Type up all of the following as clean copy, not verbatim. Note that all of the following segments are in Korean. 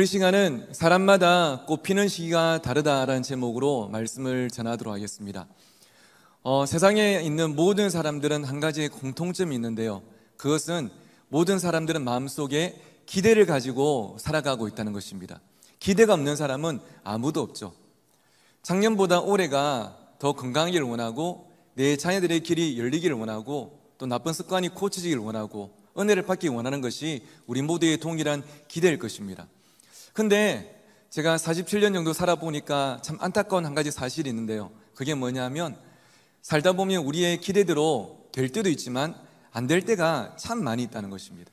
오늘 시간은 사람마다 꽃피는 시기가 다르다라는 제목으로 말씀을 전하도록 하겠습니다. 세상에 있는 모든 사람들은 한 가지의 공통점이 있는데요, 그것은 모든 사람들은 마음속에 기대를 가지고 살아가고 있다는 것입니다. 기대가 없는 사람은 아무도 없죠. 작년보다 올해가 더 건강하기를 원하고, 내 자녀들의 길이 열리기를 원하고, 또 나쁜 습관이 고쳐지기를 원하고, 은혜를 받기 원하는 것이 우리 모두의 동일한 기대일 것입니다. 근데 제가 47년 정도 살아보니까 참 안타까운 한 가지 사실이 있는데요, 그게 뭐냐면 살다 보면 우리의 기대대로 될 때도 있지만 안 될 때가 참 많이 있다는 것입니다.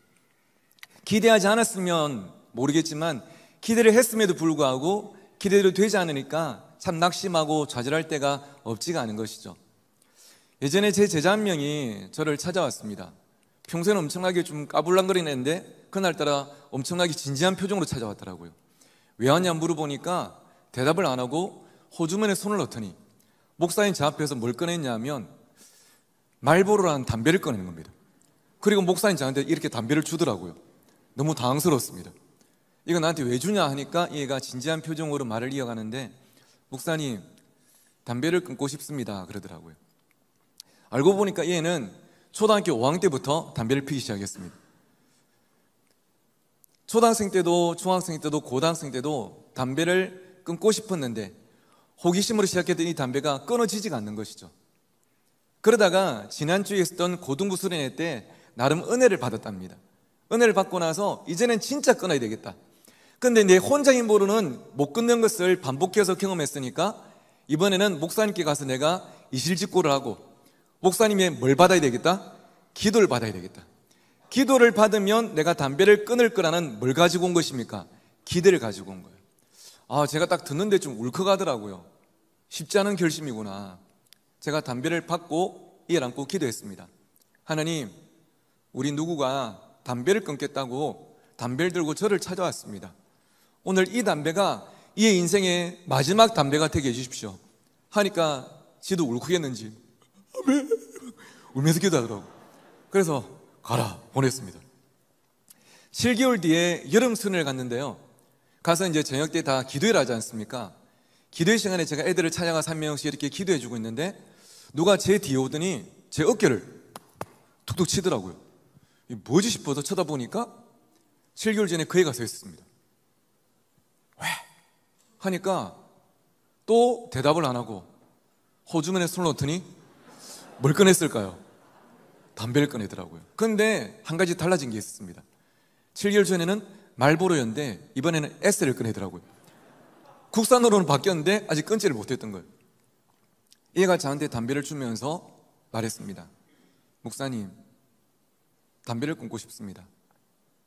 기대하지 않았으면 모르겠지만 기대를 했음에도 불구하고 기대대로 되지 않으니까 참 낙심하고 좌절할 때가 없지가 않은 것이죠. 예전에 제 제자 한 명이 저를 찾아왔습니다. 평소에는 엄청나게 좀 까불랑거리는데 그날따라 엄청나게 진지한 표정으로 찾아왔더라고요. 왜 왔냐 물어보니까 대답을 안 하고 호주머니에 손을 넣더니 목사님 제 앞에서 뭘 꺼냈냐면 말보로라는 담배를 꺼내는 겁니다. 그리고 목사님 저한테 이렇게 담배를 주더라고요. 너무 당황스러웠습니다. 이거 나한테 왜 주냐 하니까 얘가 진지한 표정으로 말을 이어가는데, 목사님 담배를 끊고 싶습니다 그러더라고요. 알고 보니까 얘는 초등학교 5학년 때부터 담배를 피기 시작했습니다. 초등학생 때도 중학생 때도 고등학생 때도 담배를 끊고 싶었는데 호기심으로 시작했던 이 담배가 끊어지지가 않는 것이죠. 그러다가 지난주에 있었던 고등부 수련회 때 나름 은혜를 받았답니다. 은혜를 받고 나서 이제는 진짜 끊어야 되겠다. 근데 내 혼자 힘으로는 못 끊는 것을 반복해서 경험했으니까 이번에는 목사님께 가서 내가 이실직고를 하고, 목사님의 뭘 받아야 되겠다? 기도를 받아야 되겠다. 기도를 받으면 내가 담배를 끊을 거라는 뭘 가지고 온 것입니까? 기대를 가지고 온 거예요. 제가 딱 듣는데 좀 울컥하더라고요. 쉽지 않은 결심이구나. 제가 담배를 받고 이를 안고 기도했습니다. 하나님, 우리 누구가 담배를 끊겠다고 담배를 들고 저를 찾아왔습니다. 오늘 이 담배가 이의 인생의 마지막 담배가 되게 해주십시오 하니까 지도 울컥했는지 울면서 기도하더라고. 그래서 가라 보냈습니다. 7개월 뒤에 여름 수련회를 갔는데요, 가서 이제 저녁 때 다 기도회를 하지 않습니까? 기도회 시간에 제가 애들을 찾아가서 한 명씩 이렇게 기도해 주고 있는데 누가 제 뒤에 오더니 제 어깨를 툭툭 치더라고요. 이게 뭐지 싶어서 쳐다보니까 7개월 전에 그 애가 서 있었습니다. 왜? 하니까 또 대답을 안 하고 호주머니에 손을 넣더니 뭘 꺼냈을까요? 담배를 꺼내더라고요. 그런데 한 가지 달라진 게 있었습니다. 7개월 전에는 말보로였는데 이번에는 에스를 꺼내더라고요. 국산으로는 바뀌었는데 아직 끊지를 못했던 거예요. 얘가 저한테 담배를 주면서 말했습니다. 목사님, 담배를 끊고 싶습니다.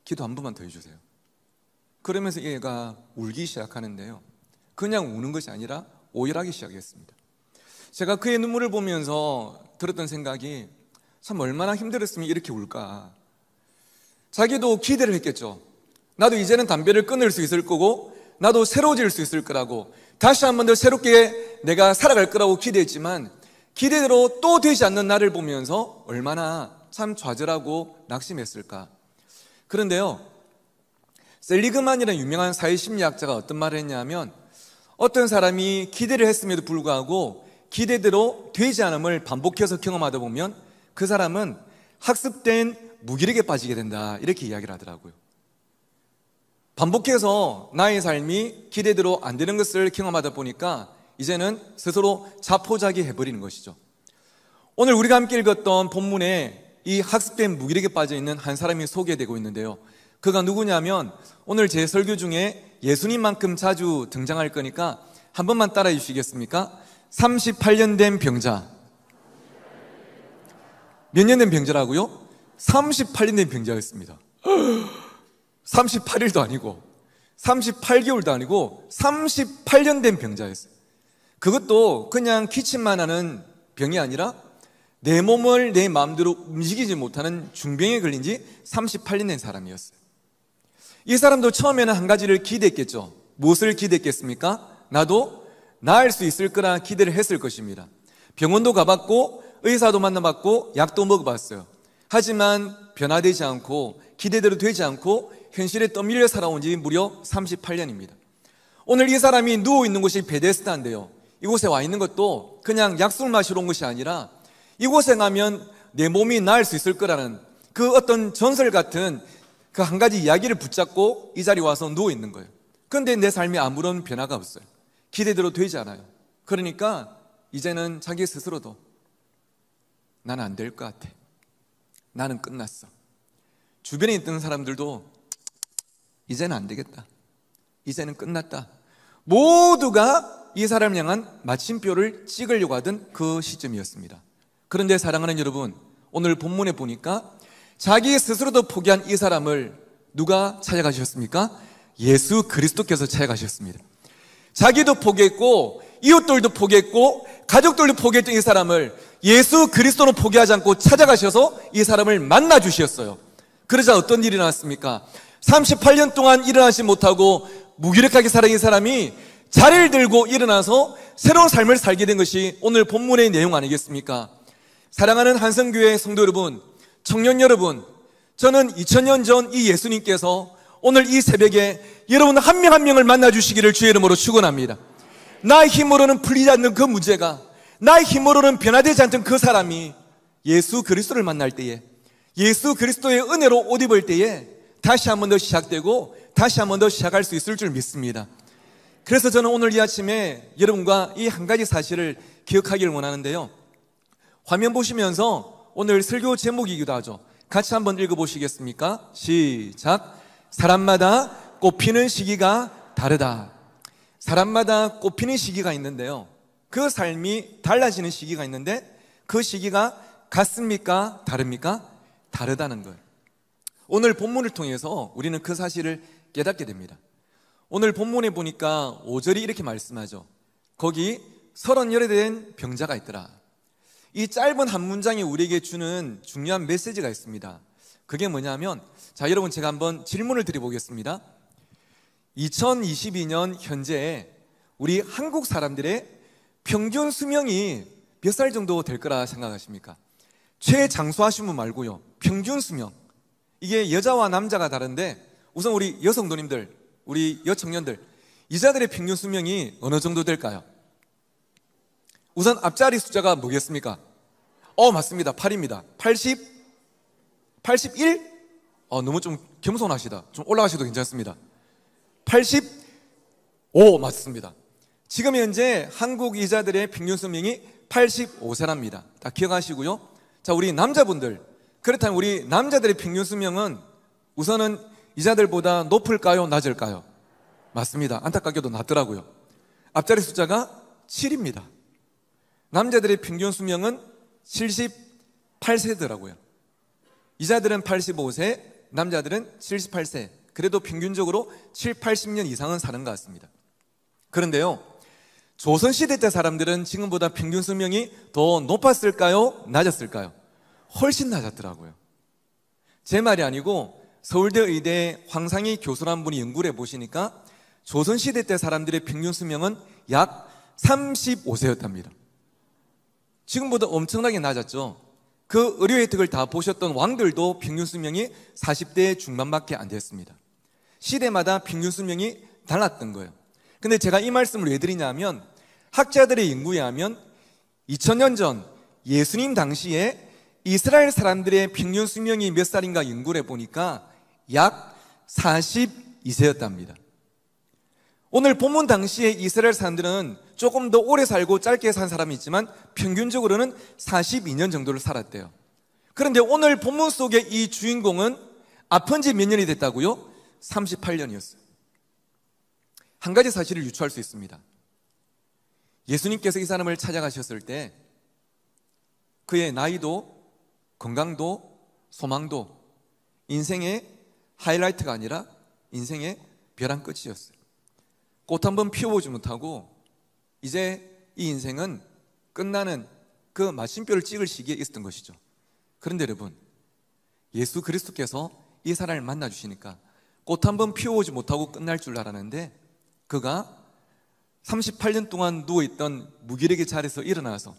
기도 한 번만 더 해주세요. 그러면서 얘가 울기 시작하는데요, 그냥 우는 것이 아니라 오열하기 시작했습니다. 제가 그의 눈물을 보면서 들었던 생각이 참 얼마나 힘들었으면 이렇게 울까. 자기도 기대를 했겠죠. 나도 이제는 담배를 끊을 수 있을 거고 나도 새로워질 수 있을 거라고, 다시 한 번 더 새롭게 내가 살아갈 거라고 기대했지만 기대대로 또 되지 않는 나를 보면서 얼마나 참 좌절하고 낙심했을까. 그런데요, 셀리그만이라는 유명한 사회심리학자가 어떤 말을 했냐면, 어떤 사람이 기대를 했음에도 불구하고 기대대로 되지 않음을 반복해서 경험하다 보면 그 사람은 학습된 무기력에 빠지게 된다, 이렇게 이야기를 하더라고요. 반복해서 나의 삶이 기대대로 안 되는 것을 경험하다 보니까 이제는 스스로 자포자기해버리는 것이죠. 오늘 우리가 함께 읽었던 본문에 이 학습된 무기력에 빠져있는 한 사람이 소개되고 있는데요, 그가 누구냐면 오늘 제 설교 중에 예수님만큼 자주 등장할 거니까 한 번만 따라해 주시겠습니까? 38년 된 병자. 몇 년 된 병자라고요? 38년 된 병자였습니다. 38일도 아니고 38개월도 아니고 38년 된 병자였어요. 그것도 그냥 기침만 하는 병이 아니라 내 몸을 내 마음대로 움직이지 못하는 중병에 걸린 지 38년 된 사람이었어요. 이 사람도 처음에는 한 가지를 기대했겠죠. 무엇을 기대했겠습니까? 나도 나을 수 있을 거라 기대를 했을 것입니다. 병원도 가봤고 의사도 만나봤고 약도 먹어봤어요. 하지만 변화되지 않고 기대대로 되지 않고 현실에 떠밀려 살아온 지 무려 38년입니다. 오늘 이 사람이 누워있는 곳이 베데스다인데요, 이곳에 와 있는 것도 그냥 약술 마시러 온 것이 아니라 이곳에 가면 내 몸이 나을 수 있을 거라는 그 어떤 전설 같은 그 한 가지 이야기를 붙잡고 이 자리에 와서 누워있는 거예요. 그런데 내 삶에 아무런 변화가 없어요. 기대대로 되지 않아요. 그러니까 이제는 자기 스스로도 나는 안 될 것 같아, 나는 끝났어. 주변에 있던 사람들도 이제는 안 되겠다, 이제는 끝났다. 모두가 이 사람을 향한 마침표를 찍으려고 하던 그 시점이었습니다. 그런데 사랑하는 여러분, 오늘 본문에 보니까 자기 스스로도 포기한 이 사람을 누가 찾아가셨습니까? 예수 그리스도께서 찾아가셨습니다. 자기도 포기했고 이웃들도 포기했고 가족들도 포기했던 이 사람을 예수 그리스도로 포기하지 않고 찾아가셔서 이 사람을 만나 주셨어요. 그러자 어떤 일이 나왔습니까? 38년 동안 일어나지 못하고 무기력하게 살아온 이 사람이 자리를 들고 일어나서 새로운 삶을 살게 된 것이 오늘 본문의 내용 아니겠습니까? 사랑하는 한성교회 성도 여러분, 청년 여러분, 저는 2000년 전 이 예수님께서 오늘 이 새벽에 여러분 한 명 한 명을 만나 주시기를 주의 이름으로 축원합니다. 나의 힘으로는 풀리지 않는 그 문제가, 나의 힘으로는 변화되지 않던 그 사람이 예수 그리스도를 만날 때에, 예수 그리스도의 은혜로 옷 입을 때에 다시 한 번 더 시작되고 다시 한 번 더 시작할 수 있을 줄 믿습니다. 그래서 저는 오늘 이 아침에 여러분과 이 한 가지 사실을 기억하기를 원하는데요, 화면 보시면서 오늘 설교 제목이기도 하죠. 같이 한번 읽어보시겠습니까? 시작. 사람마다 꽃피는 시기가 다르다. 사람마다 꽃피는 시기가 있는데요, 그 삶이 달라지는 시기가 있는데 그 시기가 같습니까? 다릅니까? 다르다는 거예요. 오늘 본문을 통해서 우리는 그 사실을 깨닫게 됩니다. 오늘 본문에 보니까 5절이 이렇게 말씀하죠. 거기 30여 된 병자가 있더라. 이 짧은 한 문장이 우리에게 주는 중요한 메시지가 있습니다. 그게 뭐냐면, 자, 여러분 제가 한번 질문을 드려보겠습니다. 2022년 현재 우리 한국 사람들의 평균 수명이 몇 살 정도 될 거라 생각하십니까? 최장수하신 분 말고요, 평균 수명. 이게 여자와 남자가 다른데 우선 우리 여성도님들, 우리 여청년들, 이자들의 평균 수명이 어느 정도 될까요? 우선 앞자리 숫자가 뭐겠습니까? 맞습니다. 8입니다. 80? 81? 너무 좀 겸손하시다. 좀 올라가셔도 괜찮습니다. 85 맞습니다. 지금 현재 한국 이자들의 평균 수명이 85세랍니다. 다 기억하시고요. 자, 우리 남자분들, 그렇다면 우리 남자들의 평균 수명은 우선은 이자들보다 높을까요? 낮을까요? 맞습니다. 안타깝게도 낮더라고요. 앞자리 숫자가 7입니다. 남자들의 평균 수명은 78세더라고요. 이자들은 85세, 남자들은 78세. 그래도 평균적으로 7, 80년 이상은 사는 것 같습니다. 그런데요, 조선시대 때 사람들은 지금보다 평균 수명이 더 높았을까요? 낮았을까요? 훨씬 낮았더라고요. 제 말이 아니고 서울대 의대 황상희 교수란 분이 연구를 해보시니까 조선시대 때 사람들의 평균 수명은 약 35세였답니다. 지금보다 엄청나게 낮았죠. 그 의료 혜택을 다 보셨던 왕들도 평균 수명이 40대 중반밖에 안 됐습니다. 시대마다 평균 수명이 달랐던 거예요. 근데 제가 이 말씀을 왜 드리냐면, 학자들의 연구에 하면 2000년 전 예수님 당시에 이스라엘 사람들의 평균 수명이 몇 살인가 연구를 해보니까 약 42세였답니다. 오늘 본문 당시에 이스라엘 사람들은 조금 더 오래 살고 짧게 산 사람이 있지만 평균적으로는 42년 정도를 살았대요. 그런데 오늘 본문 속의 이 주인공은 아픈 지 몇 년이 됐다고요? 38년이었어요. 한 가지 사실을 유추할 수 있습니다. 예수님께서 이 사람을 찾아가셨을 때 그의 나이도, 건강도, 소망도 인생의 하이라이트가 아니라 인생의 벼랑 끝이었어요. 꽃 한 번 피워보지 못하고 이제 이 인생은 끝나는 그 마침표를 찍을 시기에 있었던 것이죠. 그런데 여러분, 예수 그리스도께서 이 사람을 만나주시니까 꽃 한 번 피워오지 못하고 끝날 줄 알았는데 그가 38년 동안 누워있던 무기력의 자리에서 일어나서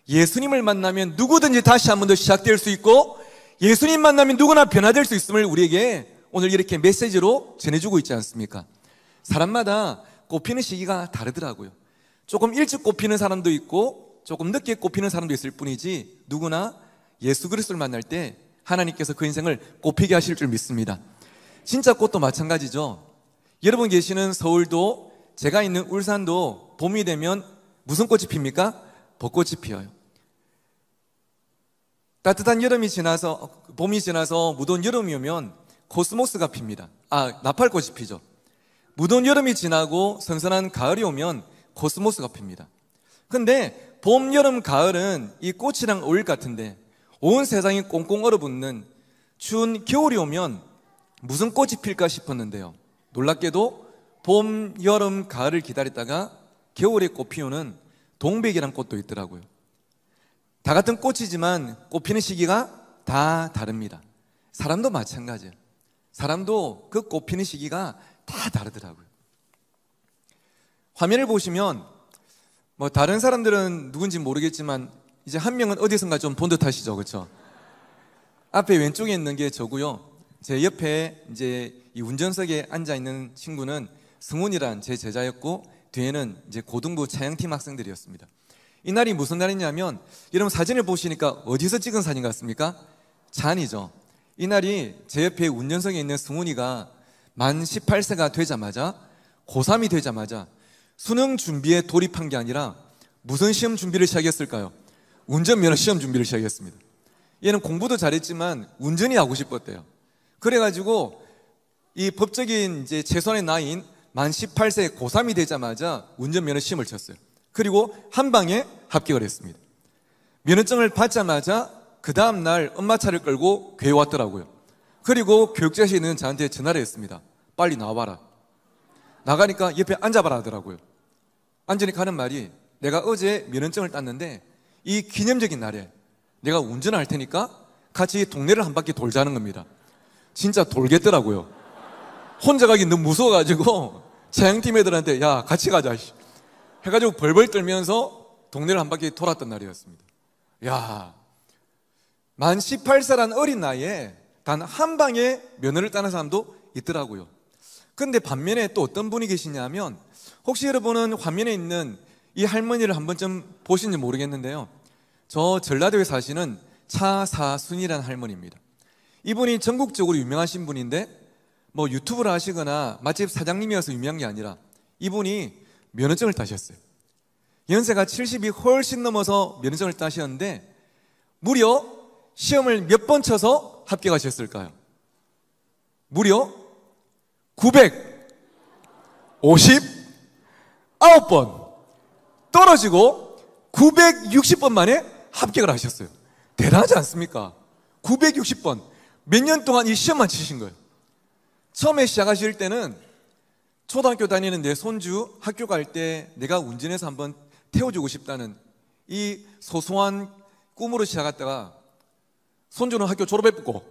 예수님을 만나면 누구든지 다시 한 번 더 시작될 수 있고 예수님 만나면 누구나 변화될 수 있음을 우리에게 오늘 이렇게 메시지로 전해주고 있지 않습니까? 사람마다 꽃피는 시기가 다르더라고요. 조금 일찍 꽃피는 사람도 있고 조금 늦게 꽃피는 사람도 있을 뿐이지 누구나 예수 그리스도를 만날 때 하나님께서 그 인생을 꽃피게 하실 줄 믿습니다. 진짜 꽃도 마찬가지죠. 여러분 계시는 서울도 제가 있는 울산도 봄이 되면 무슨 꽃이 핍니까? 벚꽃이 피어요. 따뜻한 여름이 지나서 봄이 지나서 무더운 여름이 오면 코스모스가 핍니다. 나팔꽃이 피죠. 무더운 여름이 지나고 선선한 가을이 오면 코스모스가 핍니다. 근데 봄, 여름, 가을은 이 꽃이랑 어울릴 것 같은데 온 세상이 꽁꽁 얼어붙는 추운 겨울이 오면 무슨 꽃이 필까 싶었는데요. 놀랍게도 봄, 여름, 가을을 기다리다가 겨울에 꽃 피우는 동백이란 꽃도 있더라고요. 다 같은 꽃이지만 꽃 피는 시기가 다 다릅니다. 사람도 마찬가지예요. 사람도 그 꽃 피는 시기가 다 다르더라고요. 화면을 보시면 다른 사람들은 누군지 모르겠지만 이제 한 명은 어디선가 좀 본 듯 하시죠, 그렇죠? 앞에 왼쪽에 있는 게 저고요. 제 옆에 이제 이 운전석에 앉아 있는 친구는 승훈이란 제 제자였고 뒤에는 이제 고등부 차영팀 학생들이었습니다. 이날이 무슨 날이냐면 여러분 사진을 보시니까 어디서 찍은 사진 같습니까? 잔이죠. 이날이 제 옆에 운전석에 있는 승훈이가 만 18세가 되자마자 고3이 되자마자 수능 준비에 돌입한 게 아니라 무슨 시험 준비를 시작했을까요? 운전면허 시험 준비를 시작했습니다. 얘는 공부도 잘했지만 운전이 하고 싶었대요. 그래가지고 이 법적인 이제 최소한의 나이인 만 18세 고3이 되자마자 운전면허 시험을 쳤어요. 그리고 한 방에 합격을 했습니다. 면허증을 받자마자 그 다음날 엄마 차를 끌고 교회 왔더라고요. 그리고 교육자실에 저한테 전화를 했습니다. 빨리 나와봐라. 나가니까 옆에 앉아봐라 하더라고요. 앉으니까 하는 말이 내가 어제 면허증을 땄는데 이 기념적인 날에 내가 운전을 할 테니까 같이 동네를 한 바퀴 돌자는 겁니다. 진짜 돌겠더라고요. 혼자 가기 너무 무서워가지고 차영팀 애들한테 야 같이 가자 해가지고 벌벌 떨면서 동네를 한 바퀴 돌았던 날이었습니다. 야, 만 18세란 어린 나이에 단 한 방에 면허를 따는 사람도 있더라고요. 근데 반면에 또 어떤 분이 계시냐면 혹시 여러분은 화면에 있는 이 할머니를 한 번쯤 보신지 모르겠는데요. 저 전라도에 사시는 차사순이라는 할머니입니다. 이분이 전국적으로 유명하신 분인데 유튜브를 하시거나 맛집 사장님이어서 유명한 게 아니라 이분이 면허증을 따셨어요. 연세가 70이 훨씬 넘어서 면허증을 따셨는데 무려 시험을 몇 번 쳐서 합격하셨을까요? 무려 959번 떨어지고 960번 만에 합격을 하셨어요. 대단하지 않습니까? 960번 몇 년 동안 이 시험만 치신 거예요. 처음에 시작하실 때는 초등학교 다니는 내 손주 학교 갈 때 내가 운전해서 한번 태워주고 싶다는 이 소소한 꿈으로 시작했다가 손주는 학교 졸업했고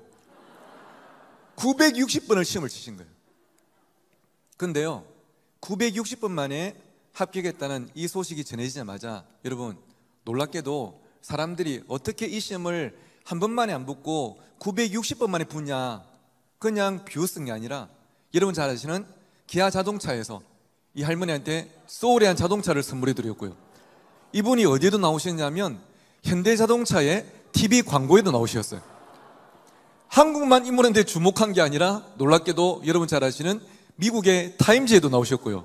960번을 시험을 치신 거예요. 근데요 960번 만에 합격했다는 이 소식이 전해지자마자 여러분 놀랍게도 사람들이 어떻게 이 시험을 한 번 만에 안 붙고 960번 만에 붙냐, 그냥 비웃은 게 아니라 여러분 잘 아시는 기아 자동차에서 이 할머니한테 소울한 자동차를 선물해 드렸고요. 이분이 어디에도 나오셨냐면 현대자동차의 TV 광고에도 나오셨어요. 한국만 인물한테 주목한 게 아니라 놀랍게도 여러분 잘 아시는 미국의 타임즈에도 나오셨고요.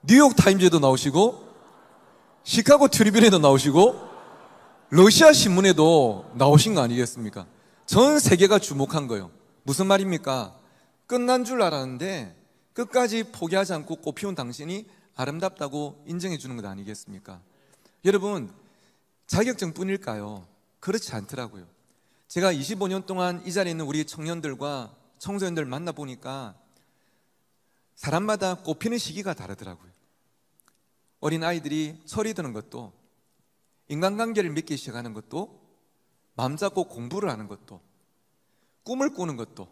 뉴욕 타임즈에도 나오시고 시카고 트리뷴에도 나오시고 러시아 신문에도 나오신 거 아니겠습니까? 전 세계가 주목한 거예요. 무슨 말입니까? 끝난 줄 알았는데 끝까지 포기하지 않고 꽃피운 당신이 아름답다고 인정해 주는 것 아니겠습니까? 여러분 자격증뿐일까요? 그렇지 않더라고요. 제가 25년 동안 이 자리에 있는 우리 청년들과 청소년들 만나보니까 사람마다 꽃피는 시기가 다르더라고요. 어린 아이들이 철이 드는 것도, 인간관계를 맺기 시작하는 것도, 마음 잡고 공부를 하는 것도, 꿈을 꾸는 것도,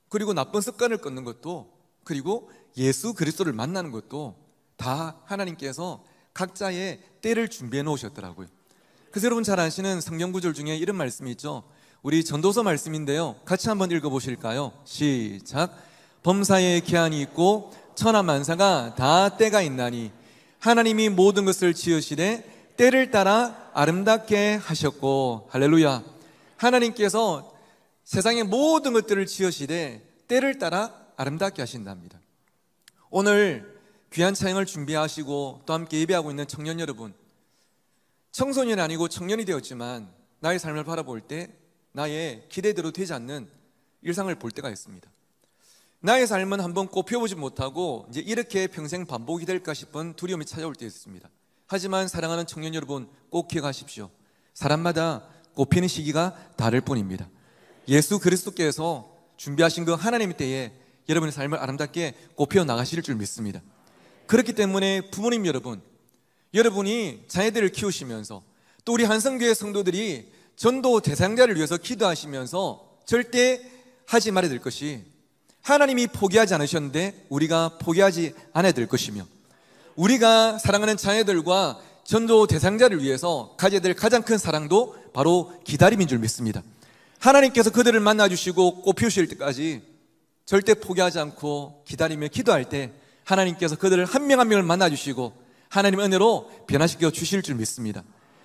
그리고 나쁜 습관을 끊는 것도, 그리고 예수 그리스도를 만나는 것도 다 하나님께서 각자의 때를 준비해 놓으셨더라고요. 그래서 여러분 잘 아시는 성경 구절 중에 이런 말씀이 있죠. 우리 전도서 말씀인데요, 같이 한번 읽어보실까요? 시작. 범사에 기한이 있고 천하 만사가 다 때가 있나니 하나님이 모든 것을 지으시되 때를 따라 아름답게 하셨고. 할렐루야. 하나님께서 세상의 모든 것들을 지으시되 때를 따라 아름답게 하신답니다. 오늘 귀한 찬양을 준비하시고 또 함께 예배하고 있는 청년 여러분, 청소년이 아니고 청년이 되었지만 나의 삶을 바라볼 때 나의 기대대로 되지 않는 일상을 볼 때가 있습니다. 나의 삶은 한번 꼽혀보지 못하고 이제 이렇게 평생 반복이 될까 싶은 두려움이 찾아올 때 있습니다. 하지만 사랑하는 청년 여러분, 꼭 기억하십시오. 사람마다 꼽히는 시기가 다를 뿐입니다. 예수 그리스도께서 준비하신 그 하나님의 때에 여러분의 삶을 아름답게 꼽혀 나가실 줄 믿습니다. 그렇기 때문에 부모님 여러분, 여러분이 자녀들을 키우시면서 또 우리 한성교회 성도들이 전도 대상자를 위해서 기도하시면서 절대 하지 말아야 될 것이, 하나님이 포기하지 않으셨는데 우리가 포기하지 않아야 될 것이며, 우리가 사랑하는 자녀들과 전도 대상자를 위해서 가져야 될 가장 큰 사랑도 바로 기다림인 줄 믿습니다. 하나님께서 그들을 만나주시고 꽃피우실 때까지 절대 포기하지 않고 기다리며 기도할 때 하나님께서 그들을 한 명 한 명을 만나주시고 하나님의 은혜로 변화시켜 주실 줄 믿습니다.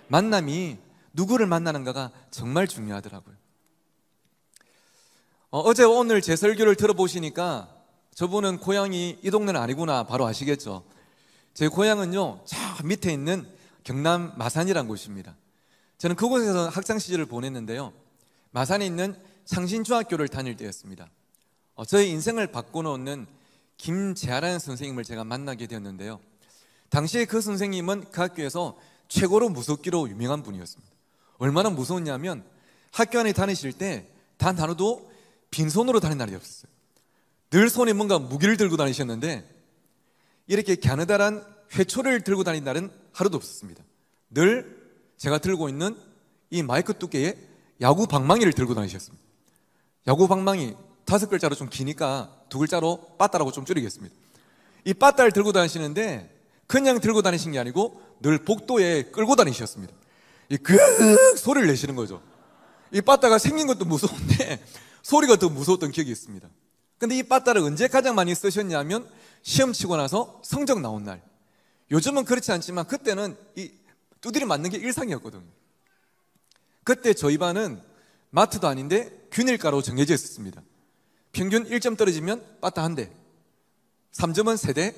만남이 누구를 만나는가가 정말 중요하더라고요. 어제 오늘 제 설교를 들어보시니까 저분은 고향이 이 동네는 아니구나 바로 아시겠죠? 제 고향은요, 저 밑에 있는 경남 마산이라는 곳입니다. 저는 그곳에서 학창 시절을 보냈는데요, 마산에 있는 창신중학교를 다닐 때였습니다. 저의 인생을 바꿔놓는 김재하라는 선생님을 제가 만나게 되었는데요, 당시에 그 선생님은 그 학교에서 최고로 무섭기로 유명한 분이었습니다. 얼마나 무서웠냐면 학교 안에 다니실 때 단 하루도 빈손으로 다니는 날이 없었어요. 늘 손에 뭔가 무기를 들고 다니셨는데 이렇게 갸느다란 회초리를 들고 다니는 날은 하루도 없었습니다. 늘 제가 들고 있는 이 마이크 두께의 야구 방망이를 들고 다니셨습니다. 야구 방망이 5글자로 좀 기니까 2글자로 빠따라고 좀 줄이겠습니다. 이 빠따를 들고 다니시는데 그냥 들고 다니신 게 아니고 늘 복도에 끌고 다니셨습니다. 이 소리를 내시는 거죠. 이 빠따가 생긴 것도 무서운데 소리가 더 무서웠던 기억이 있습니다. 근데 이 빠따를 언제 가장 많이 쓰셨냐면 시험 치고 나서 성적 나온 날. 요즘은 그렇지 않지만 그때는 이 두드리 맞는 게 일상이었거든요. 그때 저희 반은 마트도 아닌데 균일가로 정해져 있었습니다. 평균 1점 떨어지면 빠따 1대, 3점은 3대,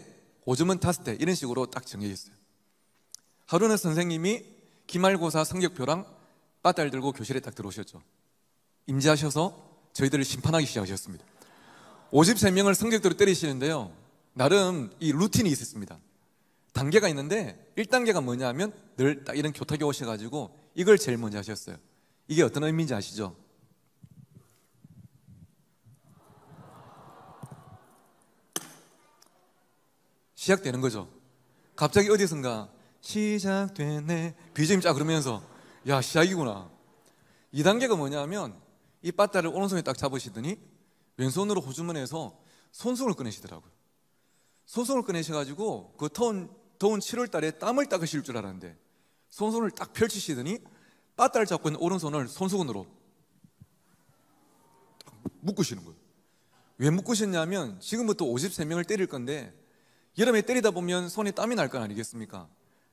5점은 5대, 이런 식으로 딱 정해져 있어요. 하루는 선생님이 기말고사 성적표랑 빠따를 들고 교실에 딱 들어오셨죠. 임재하셔서 저희들을 심판하기 시작하셨습니다. 53명을 성적대로 때리시는데요, 나름 이 루틴이 있었습니다. 단계가 있는데 1단계가 뭐냐면 늘 딱 이런 교탁에 오셔가지고 이걸 제일 먼저 하셨어요. 이게 어떤 의미인지 아시죠? 시작되는 거죠. 갑자기 어디선가 시작되네 BGM 쫙 그러면서 야, 시작이구나. 2단계가 뭐냐면 이 빠따를 오른손에 딱 잡으시더니 왼손으로 호주머니에서 손수건을 꺼내시더라고요. 손수건을 꺼내셔가지고 그 더운 7월 달에 땀을 닦으실 줄 알았는데 손수건을 딱 펼치시더니 빠따를 잡고 있는 오른손을 손수건으로 딱 묶으시는 거예요. 왜 묶으셨냐면 지금부터 53명을 때릴 건데 여름에 때리다 보면 손에 땀이 날 건 아니겠습니까?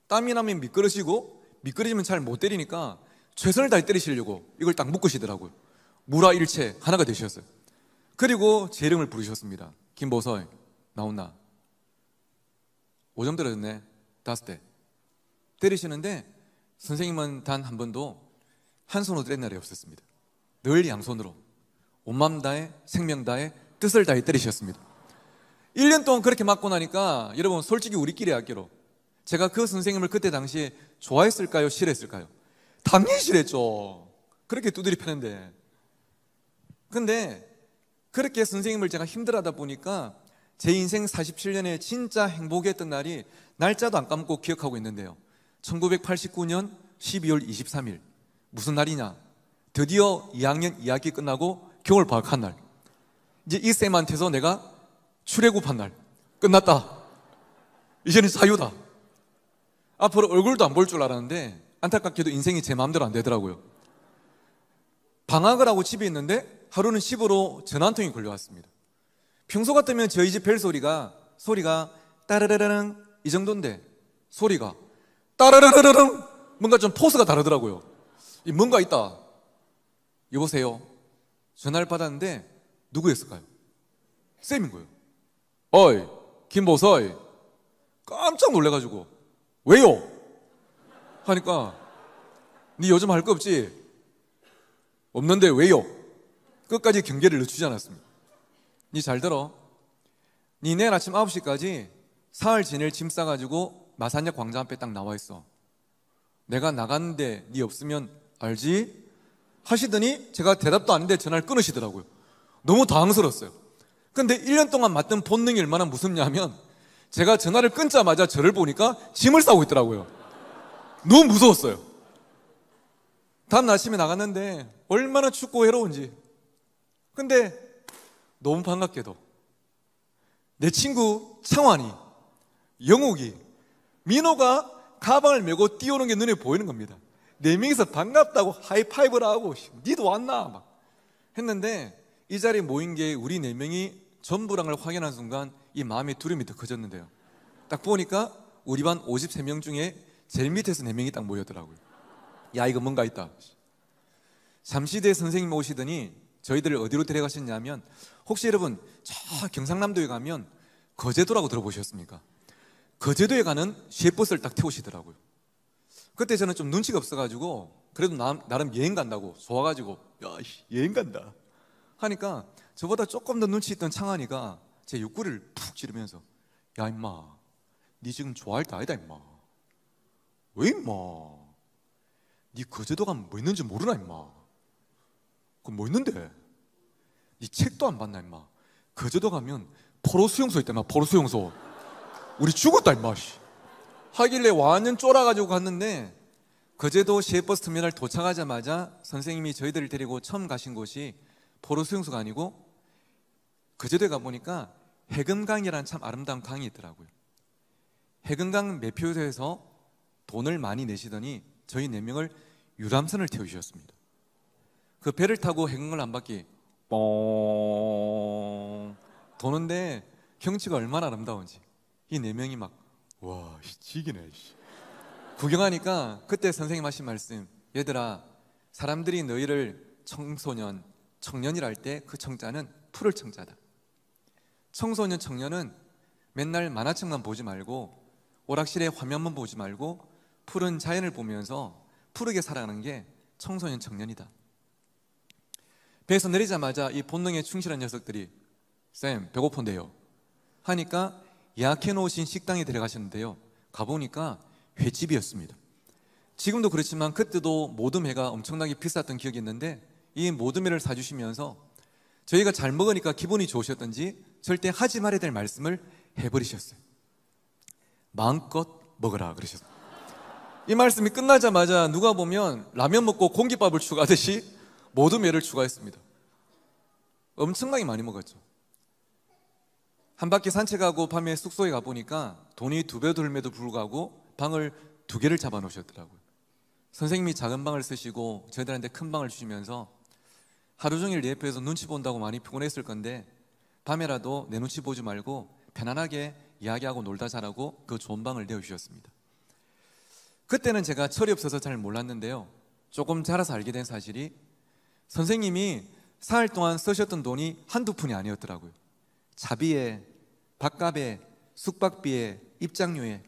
땀이 나면 미끄러지고 미끄러지면 잘 못 때리니까 최선을 다해 때리시려고 이걸 딱 묶으시더라고요. 무라일체 하나가 되셨어요. 그리고 제 이름을 부르셨습니다. 김보서이 나온나 5점 떨어졌네 5대 때리시는데 선생님은 단 한 번도 한 손으로 때린 날이 없었습니다. 늘 양손으로 온 마음 다해 생명 다해 뜻을 다해 때리셨습니다. 1년 동안 그렇게 맞고 나니까 여러분 솔직히 우리끼리 할게로 제가 그 선생님을 그때 당시에 좋아했을까요? 싫어했을까요? 당연히 싫어했죠. 그렇게 두드리 패는데. 근데 그렇게 선생님을 제가 힘들어하다 보니까 제 인생 47년에 진짜 행복했던 날이 날짜도 안 까먹고 기억하고 있는데요, 1989년 12월 23일 무슨 날이냐? 드디어 2학년 2학기 끝나고 겨울 방학한 날. 이제 이 쌤한테서 내가 출애굽한 날. 끝났다. 이제는 자유다. 앞으로 얼굴도 안 볼 줄 알았는데 안타깝게도 인생이 제 마음대로 안 되더라고요. 방학을 하고 집에 있는데 하루는 집으로 전화 한 통이 걸려왔습니다. 평소 같으면 저희 집 벨소리가 따르르르릉 이 정도인데 소리가 따르르르릉 뭔가 좀 포스가 다르더라고요. 뭔가 있다. 여보세요. 전화를 받았는데 누구였을까요? 쌤인 거예요. 어이 김보서이. 깜짝 놀래가지고 왜요? 하니까 니 요즘 할 거 없지? 없는데 왜요? 끝까지 경계를 늦추지 않았습니다. 니 잘 들어. 니 내일 아침 9시까지 사흘 지낼 짐 싸가지고 마산역 광장 앞에 딱 나와 있어. 내가 나갔는데 니 없으면 알지? 하시더니 제가 대답도 안 했는데 전화를 끊으시더라고요. 너무 당황스러웠어요. 근데 1년 동안 맡은 본능이 얼마나 무섭냐면 제가 전화를 끊자마자 저를 보니까 짐을 싸고 있더라고요. 너무 무서웠어요. 다음 날 아침에 나갔는데 얼마나 춥고 외로운지. 근데 너무 반갑게도 내 친구 창환이, 영욱이, 민호가 가방을 메고 뛰어오는 게 눈에 보이는 겁니다. 네 명이서 반갑다고 하이파이브를 하고 니도 왔나 막 했는데 이 자리에 모인 게 우리 네 명이 전부랑을 확인한 순간 이 마음의 두려움이 더 커졌는데요. 딱 보니까 우리 반 53명 중에 제일 밑에서 4명이 딱 모였더라고요. 야 이거 뭔가 있다. 잠시 뒤에 선생님 오시더니 저희들을 어디로 데려가셨냐면 혹시 여러분 저 경상남도에 가면 거제도라고 들어보셨습니까? 거제도에 가는 시외버스를 딱 태우시더라고요. 그때 저는 좀 눈치가 없어가지고 그래도 나름 여행 간다고 좋아가지고 야 여행 간다 하니까 저보다 조금 더 눈치 있던 창한이가 제 옆구리를 푹 찌르면서 야 임마 니 지금 좋아할 때 아니다 임마. 왜 임마? 니 거제도 가면 뭐 있는지 모르나 임마. 그럼 뭐 있는데? 니 책도 안 봤나 임마. 거제도 가면 포로 수용소 있다 임마. 포로 수용소. 우리 죽었다 임마. 하길래 완전 쫄아가지고 갔는데 거제도 시외버스 터미널 도착하자마자 선생님이 저희들을 데리고 처음 가신 곳이 포로 수용소가 아니고 거제도에 가보니까 해금강이라는 참 아름다운 강이 있더라고요. 해금강 매표소에서 돈을 많이 내시더니 저희 4명을 유람선을 태우셨습니다. 그 배를 타고 해금강을 한 바퀴 뽕 도는데 경치가 얼마나 아름다운지 이 4명이 막 와 지기네 구경하니까 그때 선생님 하신 말씀 얘들아 사람들이 너희를 청소년, 청년이라 할 때 그 청자는 푸를 청자다. 청소년, 청년은 맨날 만화책만 보지 말고 오락실에 화면만 보지 말고 푸른 자연을 보면서 푸르게 살아가는 게 청소년, 청년이다. 배에서 내리자마자 이 본능에 충실한 녀석들이 쌤 배고픈데요 하니까 예약해 놓으신 식당에 데려가셨는데요. 가보니까 횟집이었습니다. 지금도 그렇지만 그때도 모듬회가 엄청나게 비쌌던 기억이 있는데 이 모듬회를 사주시면서 저희가 잘 먹으니까 기분이 좋으셨던지 절대 하지 말아야 될 말씀을 해버리셨어요. 마음껏 먹으라 그러셨어요. 이 말씀이 끝나자마자 누가 보면 라면 먹고 공깃밥을 추가하듯이 모듬회를 추가했습니다. 엄청나게 많이 먹었죠. 한 바퀴 산책하고 밤에 숙소에 가보니까 돈이 2배 돌매도 불구하고 방을 2개를 잡아 놓으셨더라고요. 선생님이 작은 방을 쓰시고 저희들한테 큰 방을 주시면서 하루 종일 내 옆에서 눈치 본다고 많이 피곤했을 건데 밤에라도 내 눈치 보지 말고 편안하게 이야기하고 놀다 자라고 그 좋은 방을 내어주셨습니다. 그때는 제가 철이 없어서 잘 몰랐는데요. 조금 자라서 알게 된 사실이 선생님이 사흘 동안 쓰셨던 돈이 한두 푼이 아니었더라고요. 자비에, 밥값에, 숙박비에, 입장료에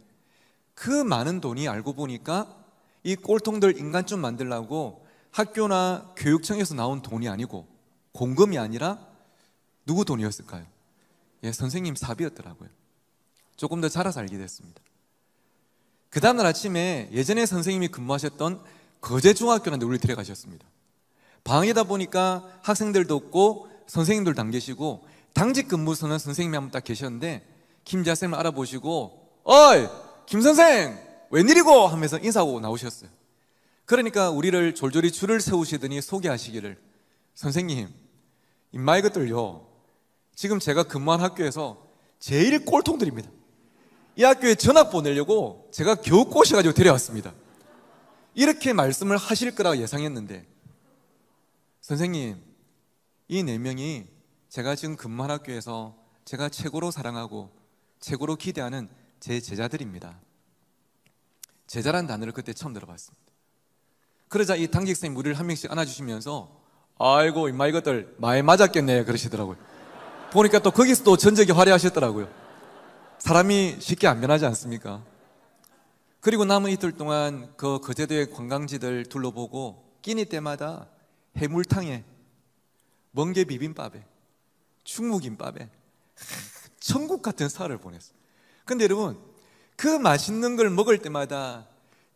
그 많은 돈이 알고 보니까 이 꼴통들 인간좀 만들려고 학교나 교육청에서 나온 돈이 아니고 공금이 아니라 누구 돈이었을까요? 예, 선생님 사비였더라고요. 조금 더 자라서 알게 됐습니다. 그 다음날 아침에 예전에 선생님이 근무하셨던 거제중학교라는 데 우리 데려가셨습니다. 방학이다 보니까 학생들도 없고 선생님들도 안 계시고 당직 근무서는 선생님이 한 분 딱 계셨는데 김자쌤을 알아보시고 어이 김선생 웬일이고 하면서 인사하고 나오셨어요. 그러니까 우리를 졸졸이 줄을 세우시더니 소개하시기를 선생님 임마 이것들요 지금 제가 근무한 학교에서 제일 꼴통들입니다. 이 학교에 전학 보내려고 제가 겨우 꼬셔가지고 데려왔습니다. 이렇게 말씀을 하실 거라고 예상했는데 선생님, 이 4명이 제가 지금 근무한 학교에서 제가 최고로 사랑하고 최고로 기대하는 제 제자들입니다. 제자란 단어를 그때 처음 들어봤습니다. 그러자 이 당직생이 우리를 한 명씩 안아주시면서 아이고 임마 이것들 많이 맞았겠네 그러시더라고요. 보니까 또 거기서 또 전적이 화려하셨더라고요. 사람이 쉽게 안 변하지 않습니까? 그리고 남은 이틀 동안 그 거제도의 관광지들 둘러보고 끼니 때마다 해물탕에 멍게 비빔밥에 충무김밥에 천국 같은 사흘을 보냈어요. 근데 여러분, 그 맛있는 걸 먹을 때마다,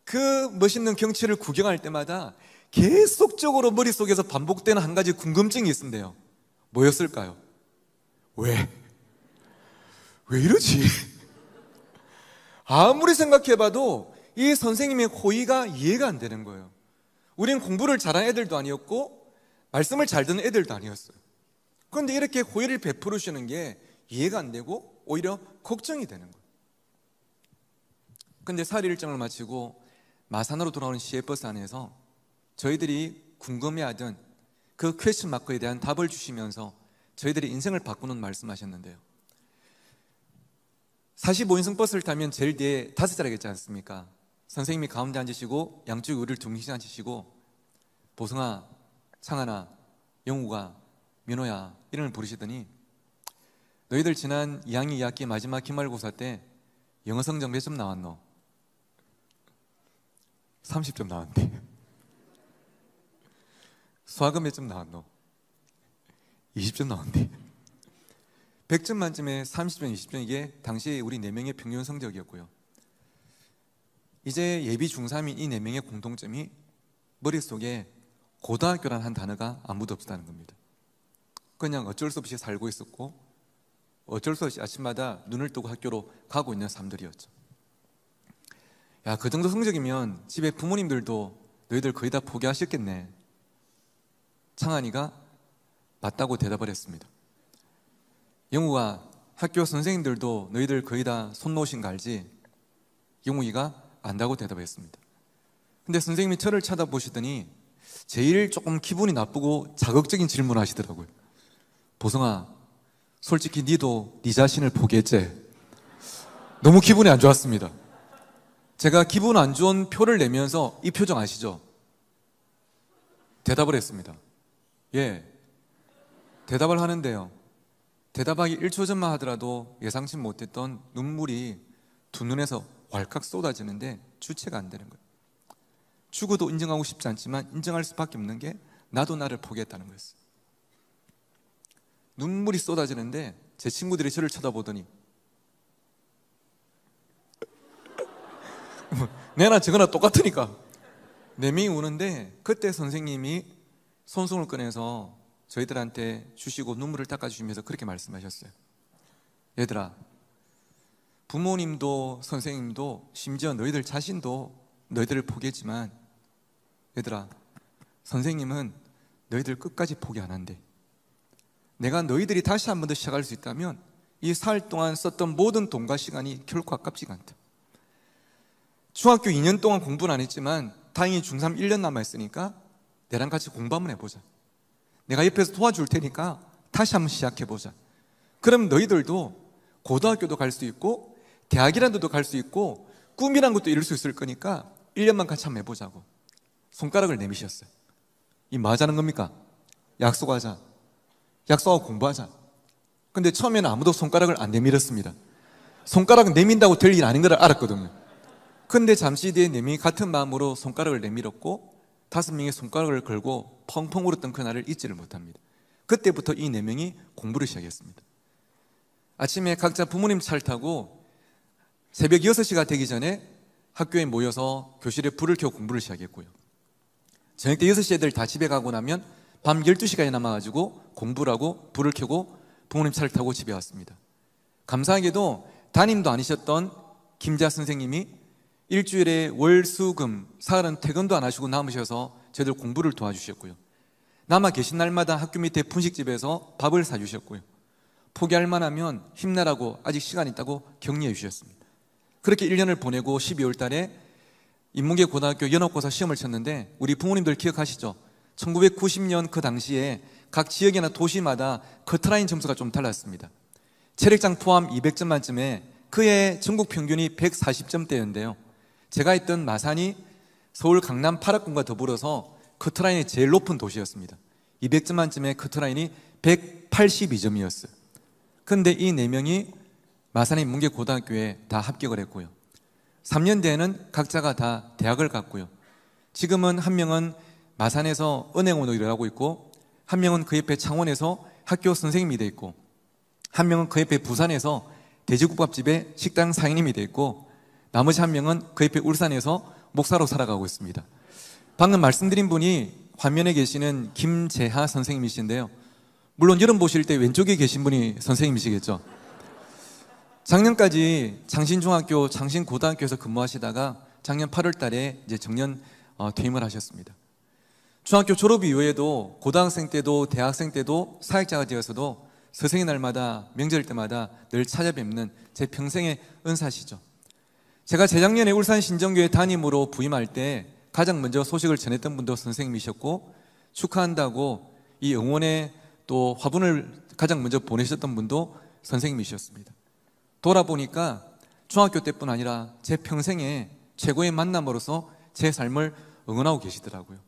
그 멋있는 경치를 구경할 때마다 계속적으로 머릿속에서 반복되는 한 가지 궁금증이 있는데요. 뭐였을까요? 왜 이러지? 아무리 생각해봐도 이 선생님의 호의가 이해가 안 되는 거예요. 우린 공부를 잘하는 애들도 아니었고 말씀을 잘 듣는 애들도 아니었어요. 그런데 이렇게 호의를 베풀으시는 게 이해가 안 되고 오히려 걱정이 되는 거예요. 근데 사흘 일정을 마치고 마산으로 돌아오는 시외버스 안에서 저희들이 궁금해하던 그 퀘스천 마크에 대한 답을 주시면서 저희들의 인생을 바꾸는 말씀하셨는데요. 45인승 버스를 타면 제일 뒤에 5자리가 있지 않습니까? 선생님이 가운데 앉으시고 양쪽에 우리를 두 명씩 앉으시고 보성아, 창하나, 영우가, 민호야 이름을 부르시더니 너희들 지난 2학년 2학기 마지막 기말고사 때 영어 성적 몇 점 나왔노? 30점 나왔는데. 수학은 몇 점 나왔노? 20점 나왔는데. 100점 만점에 30점, 20점, 이게 당시 우리 4명의 평균 성적이었고요. 이제 예비 중3인 이 4명의 공통점이 머릿속에 고등학교라는 한 단어가 아무도 없었다는 겁니다. 그냥 어쩔 수 없이 살고 있었고 어쩔 수 없이 아침마다 눈을 뜨고 학교로 가고 있는 삶들이었죠. 야, 그 정도 성적이면 집에 부모님들도 너희들 거의 다 포기하셨겠네. 창한이가 맞다고 대답을 했습니다. 영우가 학교 선생님들도 너희들 거의 다 손 놓으신 거 알지? 영우이가 안다고 대답했습니다. 근데 선생님이 저를 쳐다보시더니 제일 조금 기분이 나쁘고 자극적인 질문을 하시더라고요. 보성아, 솔직히 니도 니 자신을 포기했지? 너무 기분이 안 좋았습니다. 제가 기분 안 좋은 표를 내면서 이 표정 아시죠? 대답을 했습니다. 예, 대답을 하는데요, 대답하기 1초 전만 하더라도 예상치 못했던 눈물이 두 눈에서 왈칵 쏟아지는데 주체가 안 되는 거예요. 죽어도 인정하고 싶지 않지만 인정할 수밖에 없는 게 나도 나를 포기했다는 거였어요. 눈물이 쏟아지는데 제 친구들이 저를 쳐다보더니 내나 저거나 똑같으니까 4명이 우는데, 그때 선생님이 손송을 꺼내서 저희들한테 주시고 눈물을 닦아주시면서 그렇게 말씀하셨어요. 얘들아, 부모님도 선생님도 심지어 너희들 자신도 너희들을 포기했지만 얘들아, 선생님은 너희들 끝까지 포기 안 한대. 내가 너희들이 다시 한 번 더 시작할 수 있다면 이 사흘 동안 썼던 모든 돈과 시간이 결코 아깝지가 않다. 중학교 2년 동안 공부는 안 했지만 다행히 중3 1년 남아있으니까 내랑 같이 공부 한번 해보자. 내가 옆에서 도와줄 테니까 다시 한번 시작해보자. 그럼 너희들도 고등학교도 갈 수 있고 대학이라는 데도 갈 수 있고 꿈이란 것도 이룰 수 있을 거니까 1년만 같이 한번 해보자고 손가락을 내미셨어요. 이 뭐 하자는 겁니까? 약속하자. 약속하고 공부하자. 근데 처음에는 아무도 손가락을 안 내밀었습니다. 손가락을 내민다고 될 일 아닌 걸 알았거든요. 근데 잠시 뒤에 4명이 같은 마음으로 손가락을 내밀었고 5명이 손가락을 걸고 펑펑 울었던 그날을 잊지를 못합니다. 그때부터 이 4명이 공부를 시작했습니다. 아침에 각자 부모님 차를 타고 새벽 6시가 되기 전에 학교에 모여서 교실에 불을 켜고 공부를 시작했고요. 저녁 때 6시 애들 다 집에 가고 나면 밤 12시까지 남아가지고 공부를 하고 불을 켜고 부모님 차를 타고 집에 왔습니다. 감사하게도 담임도 아니셨던 김자 선생님이 일주일에 월, 수, 금, 사흘은 퇴근도 안 하시고 남으셔서 저희들 공부를 도와주셨고요. 남아 계신 날마다 학교 밑에 분식집에서 밥을 사주셨고요. 포기할 만하면 힘내라고 아직 시간 있다고 격려해 주셨습니다. 그렇게 1년을 보내고 12월 달에 인문계 고등학교 연합고사 시험을 쳤는데 우리 부모님들 기억하시죠? 1990년 그 당시에 각 지역이나 도시마다 커트라인 점수가 좀 달랐습니다. 체력장 포함 200점 만점에 그해 전국 평균이 140점대였는데요. 제가 있던 마산이 서울 강남 8학군과 더불어서 커트라인이 제일 높은 도시였습니다. 200점 만점에 커트라인이 182점이었어요. 그런데 이 4명이 마산의 문계고등학교에 다 합격을 했고요. 3년 뒤에는 각자가 다 대학을 갔고요. 지금은 한 명은 마산에서 은행원으로 일하고 있고, 한 명은 그 옆에 창원에서 학교 선생님이 돼 있고, 한 명은 그 옆에 부산에서 돼지국밥집의 식당 사장님이 돼 있고, 나머지 한 명은 그 옆에 울산에서 목사로 살아가고 있습니다. 방금 말씀드린 분이 화면에 계시는 김재하 선생님이신데요. 물론 여러분 보실 때 왼쪽에 계신 분이 선생님이시겠죠. 작년까지 장신중학교, 장신고등학교에서 근무하시다가 작년 8월 달에 이제 정년 퇴임을 하셨습니다. 중학교 졸업 이후에도 고등학생 때도 대학생 때도 사역자가 되어서도 스승의 날마다 명절 때마다 늘 찾아뵙는 제 평생의 은사시죠. 제가 재작년에 울산 신정교회 담임으로 부임할 때 가장 먼저 소식을 전했던 분도 선생님이셨고, 축하한다고 이 응원의 또 화분을 가장 먼저 보내셨던 분도 선생님이셨습니다. 돌아보니까 중학교 때뿐 아니라 제 평생의 최고의 만남으로서 제 삶을 응원하고 계시더라고요.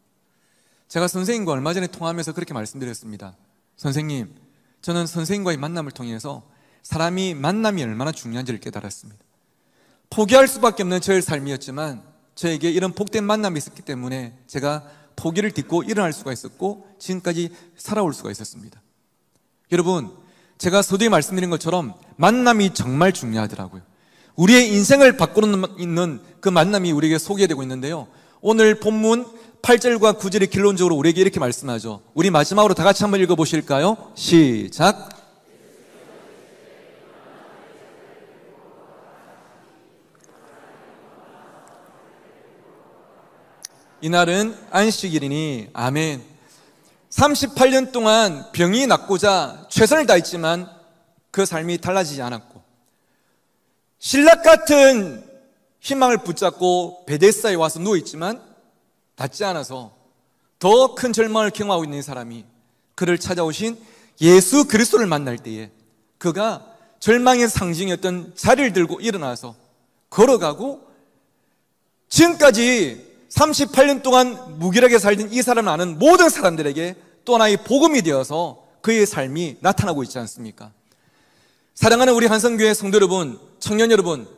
제가 선생님과 얼마 전에 통화하면서 그렇게 말씀드렸습니다. 선생님, 저는 선생님과의 만남을 통해서 사람이 만남이 얼마나 중요한지를 깨달았습니다. 포기할 수밖에 없는 저의 삶이었지만 저에게 이런 복된 만남이 있었기 때문에 제가 포기를 딛고 일어날 수가 있었고 지금까지 살아올 수가 있었습니다. 여러분, 제가 서두에 말씀드린 것처럼 만남이 정말 중요하더라고요. 우리의 인생을 바꾸는 있는 그 만남이 우리에게 소개되고 있는데요. 오늘 본문 8절과 9절이 결론적으로 우리에게 이렇게 말씀하죠. 우리 마지막으로 다 같이 한번 읽어보실까요? 시작. 이날은 안식일이니 아멘. 38년 동안 병이 낫고자 최선을 다했지만 그 삶이 달라지지 않았고, 신락 같은 희망을 붙잡고 베데스다에 와서 누워있지만 낫지 않아서 더 큰 절망을 경험하고 있는 사람이 그를 찾아오신 예수 그리스도를 만날 때에 그가 절망의 상징이었던 자리를 들고 일어나서 걸어가고, 지금까지 38년 동안 무기력하게 살던 이 사람을 아는 모든 사람들에게 또 하나의 복음이 되어서 그의 삶이 나타나고 있지 않습니까? 사랑하는 우리 한성교회 성도 여러분, 청년 여러분,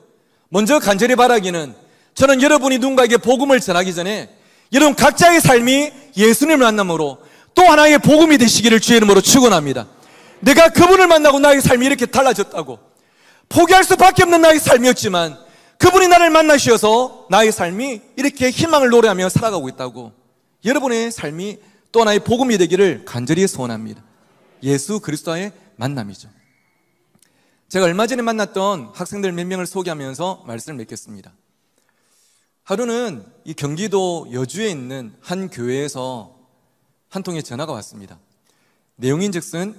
먼저 간절히 바라기는 저는 여러분이 누군가에게 복음을 전하기 전에 여러분 각자의 삶이 예수님을 만남으로 또 하나의 복음이 되시기를 주의 이름으로 축원합니다. 내가 그분을 만나고 나의 삶이 이렇게 달라졌다고, 포기할 수밖에 없는 나의 삶이었지만 그분이 나를 만나셔서 나의 삶이 이렇게 희망을 노래하며 살아가고 있다고, 여러분의 삶이 또 하나의 복음이 되기를 간절히 소원합니다. 예수 그리스도와의 만남이죠. 제가 얼마 전에 만났던 학생들 몇 명을 소개하면서 말씀을 맺겠습니다. 하루는 이 경기도 여주에 있는 한 교회에서 한 통의 전화가 왔습니다. 내용인즉슨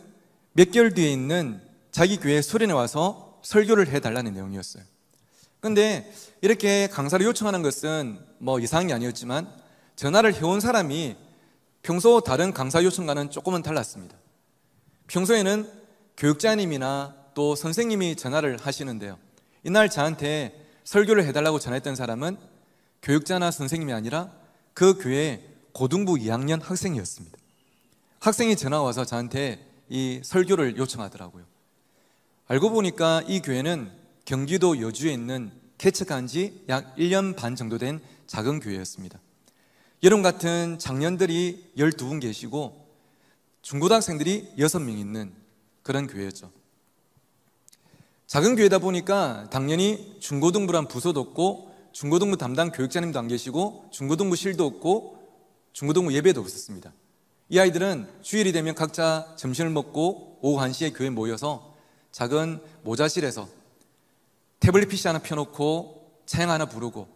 몇 개월 뒤에 있는 자기 교회 수련회 와서 설교를 해달라는 내용이었어요. 그런데 이렇게 강사를 요청하는 것은 뭐 이상한 게 아니었지만 전화를 해온 사람이 평소 다른 강사 요청과는 조금은 달랐습니다. 평소에는 교육자님이나 또 선생님이 전화를 하시는데요, 이날 저한테 설교를 해달라고 전화했던 사람은 교육자나 선생님이 아니라 그 교회 고등부 2학년 학생이었습니다. 학생이 전화가 와서 저한테 이 설교를 요청하더라고요. 알고 보니까 이 교회는 경기도 여주에 있는 개척한 지 약 1년 반 정도 된 작은 교회였습니다. 여러분 같은 장년들이 12분 계시고 중고등학생들이 6명 있는 그런 교회였죠. 작은 교회다 보니까 당연히 중고등부란 부서도 없고 중고등부 담당 교육자님도 안 계시고 중고등부실도 없고 중고등부 예배도 없었습니다. 이 아이들은 주일이 되면 각자 점심을 먹고 오후 1시에 교회에 모여서 작은 모자실에서 태블릿 PC 하나 펴놓고 찬양 하나 부르고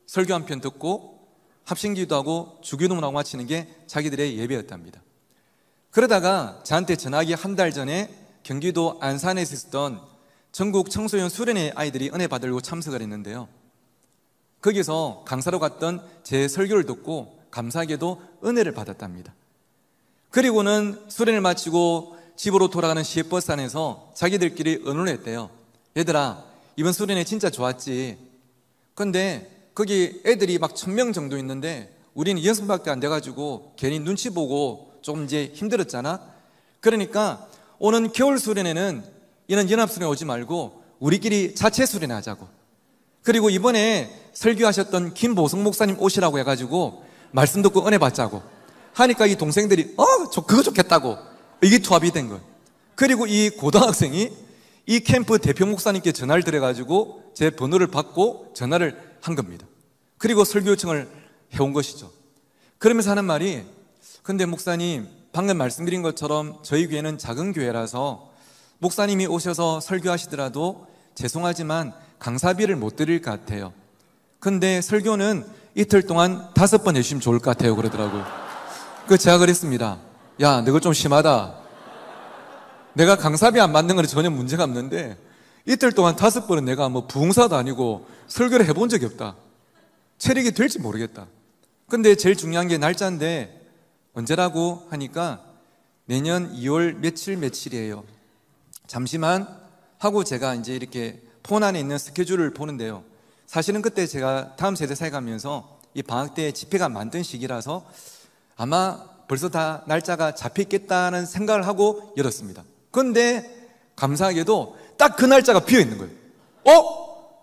설교 한 편 듣고 합심기도 하고 주기도문을 하고 마치는 게 자기들의 예배였답니다. 그러다가 저한테 전화하기 한 달 전에 경기도 안산에서 있었던 전국 청소년 수련회 아이들이 은혜 받으려고 참석을 했는데요, 거기서 강사로 갔던 제 설교를 듣고 감사하게도 은혜를 받았답니다. 그리고는 수련을 마치고 집으로 돌아가는 시외버스 안에서 자기들끼리 의논을 했대요. 얘들아, 이번 수련회 진짜 좋았지. 근데 거기 애들이 막 1000명 정도 있는데 우리는 6명밖에 안 돼가지고 괜히 눈치 보고 조금 이제 힘들었잖아. 그러니까 오는 겨울 수련회는 이런 연합수련회 오지 말고 우리끼리 자체 수련회 하자고. 그리고 이번에 설교하셨던 김보성 목사님 오시라고 해가지고 말씀 듣고 은혜 받자고 하니까 이 동생들이 그거 좋겠다고 의기투합이 된 거예요. 그리고 이 고등학생이 이 캠프 대표 목사님께 전화를 드려가지고 제 번호를 받고 전화를 한 겁니다. 그리고 설교 요청을 해온 것이죠. 그러면서 하는 말이, 근데 목사님, 방금 말씀드린 것처럼 저희 교회는 작은 교회라서 목사님이 오셔서 설교하시더라도 죄송하지만 강사비를 못 드릴 것 같아요. 근데 설교는 이틀 동안 5번 해주시면 좋을 것 같아요. 그러더라고요. 제가 그랬습니다. 야, 너 그거 좀 심하다. 내가 강사비 안 받는 건 전혀 문제가 없는데 이틀 동안 5번은 내가 뭐 부흥사도 아니고 설교를 해본 적이 없다. 체력이 될지 모르겠다. 근데 제일 중요한 게 날짜인데 언제라고 하니까 내년 2월 며칠이에요. 잠시만 하고 제가 이제 이렇게 폰 안에 있는 스케줄을 보는데요. 사실은 그때 제가 다음 세대 사회 가면서 이 방학 때 집회가 만든 시기라서 아마 벌써 다 날짜가 잡혔겠다는 생각을 하고 열었습니다. 그런데 감사하게도 딱 그 날짜가 비어 있는 거예요.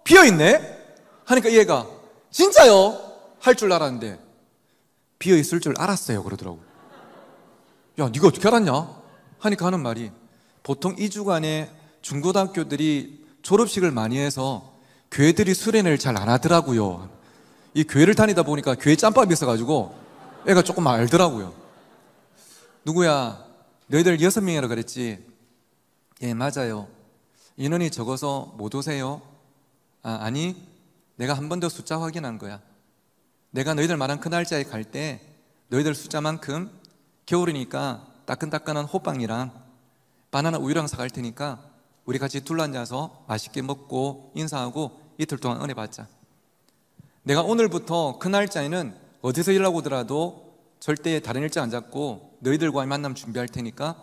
비어 있네? 하니까 얘가 진짜요? 할 줄 알았는데 비어 있을 줄 알았어요. 그러더라고. 야, 네가 어떻게 알았냐? 하니까 하는 말이, 보통 2주간에 중고등학교들이 졸업식을 많이 해서 교회들이 수련회를 잘 안 하더라고요. 이 교회를 다니다 보니까 교회 짬밥이 있어가지고 애가 조금 알더라고요. 누구야, 너희들 6명이라 그랬지? 예, 맞아요. 인원이 적어서 못 오세요? 아니, 내가 한 번 더 숫자 확인한 거야. 내가 너희들 말한 그 날짜에 갈 때 너희들 숫자만큼 겨울이니까 따끈따끈한 호빵이랑 바나나 우유랑 사갈 테니까 우리 같이 둘러앉아서 맛있게 먹고 인사하고 이틀 동안 은혜 받자. 내가 오늘부터 그 날짜에는 어디서 일하고 오더라도 절대 다른 일정 안 잡고 너희들과의 만남 준비할 테니까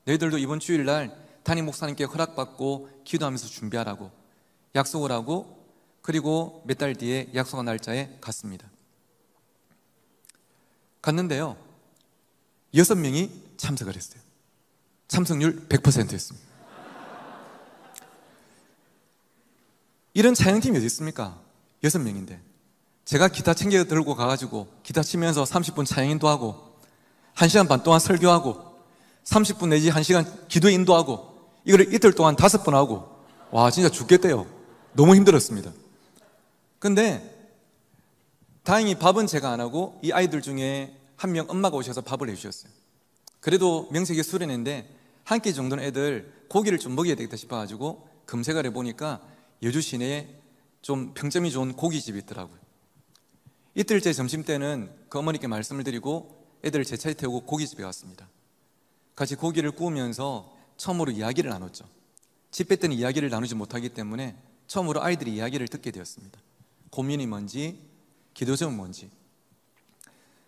너희들도 이번 주일날 담임 목사님께 허락받고 기도하면서 준비하라고 약속을 하고, 그리고 몇 달 뒤에 약속한 날짜에 갔습니다. 갔는데요, 6명이 참석을 했어요. 참석률 100%였습니다. 이런 찬양팀이 어디 있습니까? 6명인데 제가 기타 챙겨 들고 가가지고 기타 치면서 30분 찬양인도 하고 1시간 반 동안 설교하고 30분 내지 1시간 기도 인도하고 이걸 이틀 동안 5번 하고, 와, 진짜 죽겠대요. 너무 힘들었습니다. 근데 다행히 밥은 제가 안 하고 이 아이들 중에 한 명 엄마가 오셔서 밥을 해주셨어요. 그래도 명색이 수련회인데 한 끼 정도는 애들 고기를 좀 먹여야 되겠다 싶어가지고 검색을 해보니까 여주 시내에 좀 평점이 좋은 고깃집이 있더라고요. 이틀째 점심때는 그 어머니께 말씀을 드리고 애들을 제 차에 태우고 고깃집에 왔습니다. 같이 고기를 구우면서 처음으로 이야기를 나눴죠. 집회 때는 이야기를 나누지 못하기 때문에 처음으로 아이들이 이야기를 듣게 되었습니다. 고민이 뭔지, 기도 제목이 뭔지.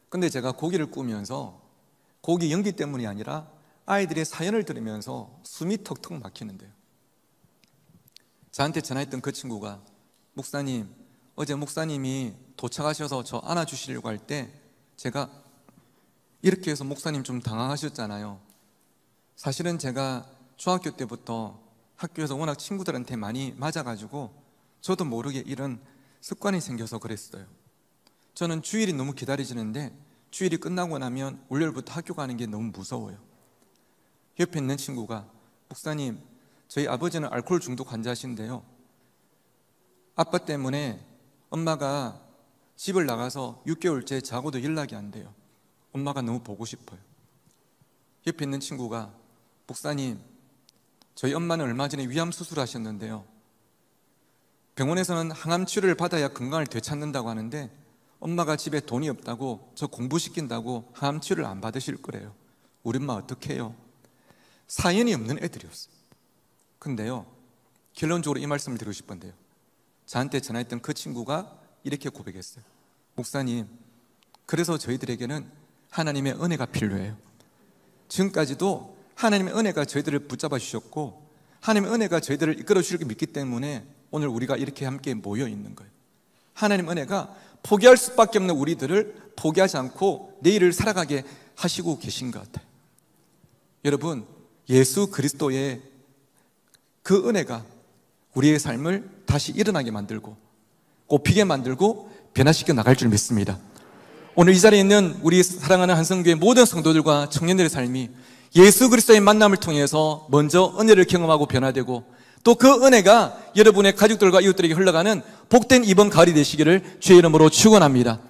근데 제가 고기를 구우면서 고기 연기 때문이 아니라 아이들의 사연을 들으면서 숨이 턱턱 막히는데요. 저한테 전화했던 그 친구가, 목사님, 어제 목사님이 도착하셔서 저 안아주시려고 할 때 제가 이렇게 해서 목사님 좀 당황하셨잖아요. 사실은 제가 중학교 때부터 학교에서 워낙 친구들한테 많이 맞아가지고 저도 모르게 이런 습관이 생겨서 그랬어요. 저는 주일이 너무 기다려지는데 주일이 끝나고 나면 월요일부터 학교 가는 게 너무 무서워요. 옆에 있는 친구가, 목사님, 저희 아버지는 알코올 중독 환자신데요, 아빠 때문에 엄마가 집을 나가서 6개월째 자고도 연락이 안 돼요. 엄마가 너무 보고 싶어요. 옆에 있는 친구가, 목사님, 저희 엄마는 얼마 전에 위암 수술하셨는데요, 병원에서는 항암 치료를 받아야 건강을 되찾는다고 하는데 엄마가 집에 돈이 없다고 저 공부시킨다고 항암 치료를 안 받으실 거래요. 우리 엄마 어떡해요? 사연이 없는 애들이었어요. 근데요, 결론적으로 이 말씀을 드리고 싶은데요, 저한테 전화했던 그 친구가 이렇게 고백했어요. 목사님, 그래서 저희들에게는 하나님의 은혜가 필요해요. 지금까지도 하나님의 은혜가 저희들을 붙잡아 주셨고 하나님의 은혜가 저희들을 이끌어 주실 걸 믿기 때문에 오늘 우리가 이렇게 함께 모여 있는 거예요. 하나님의 은혜가 포기할 수밖에 없는 우리들을 포기하지 않고 내일을 살아가게 하시고 계신 것 같아요. 여러분, 예수 그리스도의 그 은혜가 우리의 삶을 다시 일어나게 만들고 꽃피게 만들고 변화시켜 나갈 줄 믿습니다. 오늘 이 자리에 있는 우리 사랑하는 한성교회 모든 성도들과 청년들의 삶이 예수 그리스도의 만남을 통해서 먼저 은혜를 경험하고 변화되고 또 그 은혜가 여러분의 가족들과 이웃들에게 흘러가는 복된 이번 가을이 되시기를 주의 이름으로 축원합니다.